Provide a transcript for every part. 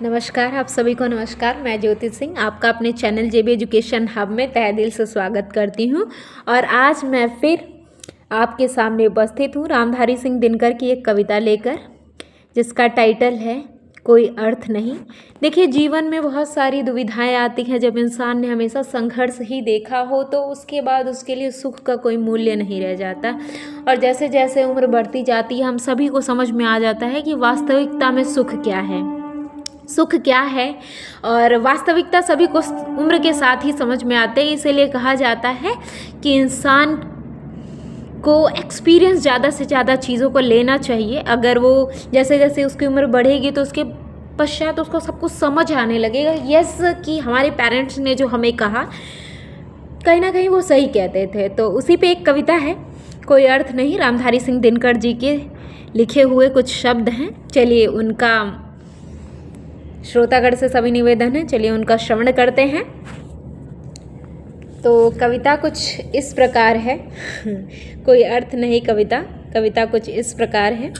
नमस्कार, आप सभी को नमस्कार। मैं ज्योति सिंह आपका अपने चैनल जेबी एजुकेशन हब में तहे दिल से स्वागत करती हूं। और आज मैं फिर आपके सामने उपस्थित हूं रामधारी सिंह दिनकर की एक कविता लेकर, जिसका टाइटल है कोई अर्थ नहीं। देखिए, जीवन में बहुत सारी दुविधाएं आती हैं। जब इंसान ने हमेशा संघर्ष ही देखा हो तो उसके बाद उसके लिए सुख का कोई मूल्य नहीं रह जाता। और जैसे जैसे उम्र बढ़ती जाती है, हम सभी को समझ में आ जाता है कि वास्तविकता में सुख क्या है और वास्तविकता सभी को उम्र के साथ ही समझ में आते हैं। इसीलिए कहा जाता है कि इंसान को एक्सपीरियंस ज़्यादा से ज़्यादा चीज़ों को लेना चाहिए। अगर वो जैसे जैसे उसकी उम्र बढ़ेगी तो उसके पश्चात उसको सब कुछ समझ आने लगेगा। यस, कि हमारे पेरेंट्स ने जो हमें कहा, कहीं ना कहीं वो सही कहते थे। तो उसी पे एक कविता है, कोई अर्थ नहीं, रामधारी सिंह दिनकर जी के लिखे हुए कुछ शब्द हैं। चलिए, उनका श्रोतागण से सभी निवेदन है, चलिए उनका श्रवण करते हैं। तो कविता कुछ इस प्रकार है कोई अर्थ नहीं कविता कुछ इस प्रकार है।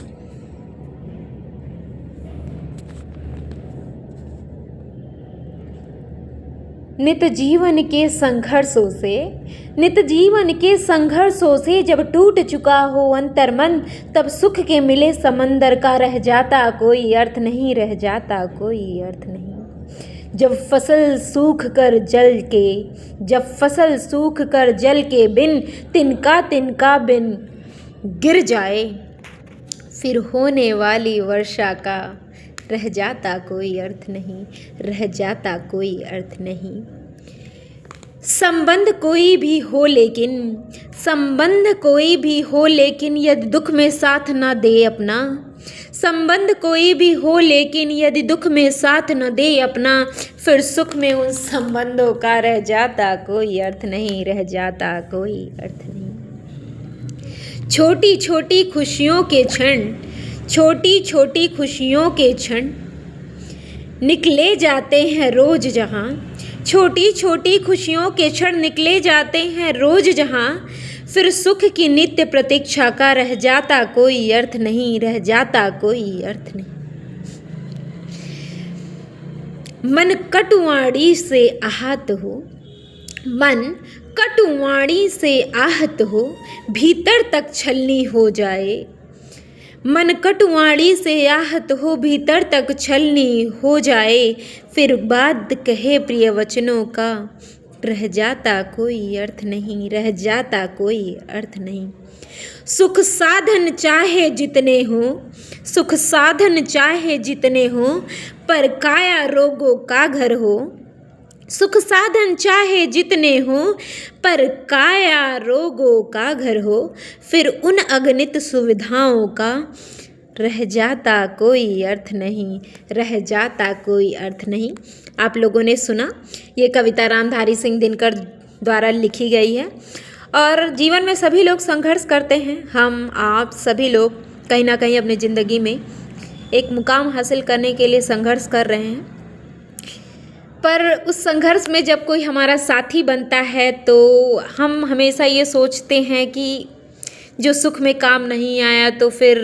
नित जीवन के संघर्षों से जब टूट चुका हो अंतर्मन, तब सुख के मिले समंदर का रह जाता कोई अर्थ नहीं, रह जाता कोई अर्थ नहीं। जब फसल सूख कर जल के बिन तिनका बिन गिर जाए, फिर होने वाली वर्षा का रह जाता कोई अर्थ नहीं, रह जाता कोई अर्थ नहीं। संबंध कोई भी हो लेकिन यदि दुख में साथ न दे अपना, संबंध कोई भी हो लेकिन यदि दुख में साथ न दे अपना, फिर सुख में उन संबंधों का रह जाता कोई अर्थ नहीं, रह जाता कोई अर्थ नहीं। छोटी छोटी खुशियों के क्षण निकले जाते हैं रोज जहाँ, छोटी छोटी खुशियों के क्षण निकले जाते हैं रोज जहाँ, फिर सुख की नित्य प्रतीक्षा का रह जाता कोई अर्थ नहीं, रह जाता कोई अर्थ नहीं। मन कटुवाणी से आहत हो भीतर तक छलनी हो जाए, मन कटुवाणी से आहत हो भीतर तक छलनी हो जाए, फिर बात कहे प्रिय वचनों का रह जाता कोई अर्थ नहीं, रह जाता कोई अर्थ नहीं। सुख साधन चाहे जितने हो पर काया रोगों का घर हो, सुख साधन चाहे जितने हो पर काया रोगों का घर हो, फिर उन अगणित सुविधाओं का रह जाता कोई अर्थ नहीं, रह जाता कोई अर्थ नहीं। आप लोगों ने सुना, ये कविता रामधारी सिंह दिनकर द्वारा लिखी गई है। और जीवन में सभी लोग संघर्ष करते हैं। हम आप सभी लोग कहीं ना कहीं अपनी ज़िंदगी में एक मुकाम हासिल करने के लिए संघर्ष कर रहे हैं। पर उस संघर्ष में जब कोई हमारा साथी बनता है तो हम हमेशा ये सोचते हैं कि जो सुख में काम नहीं आया तो फिर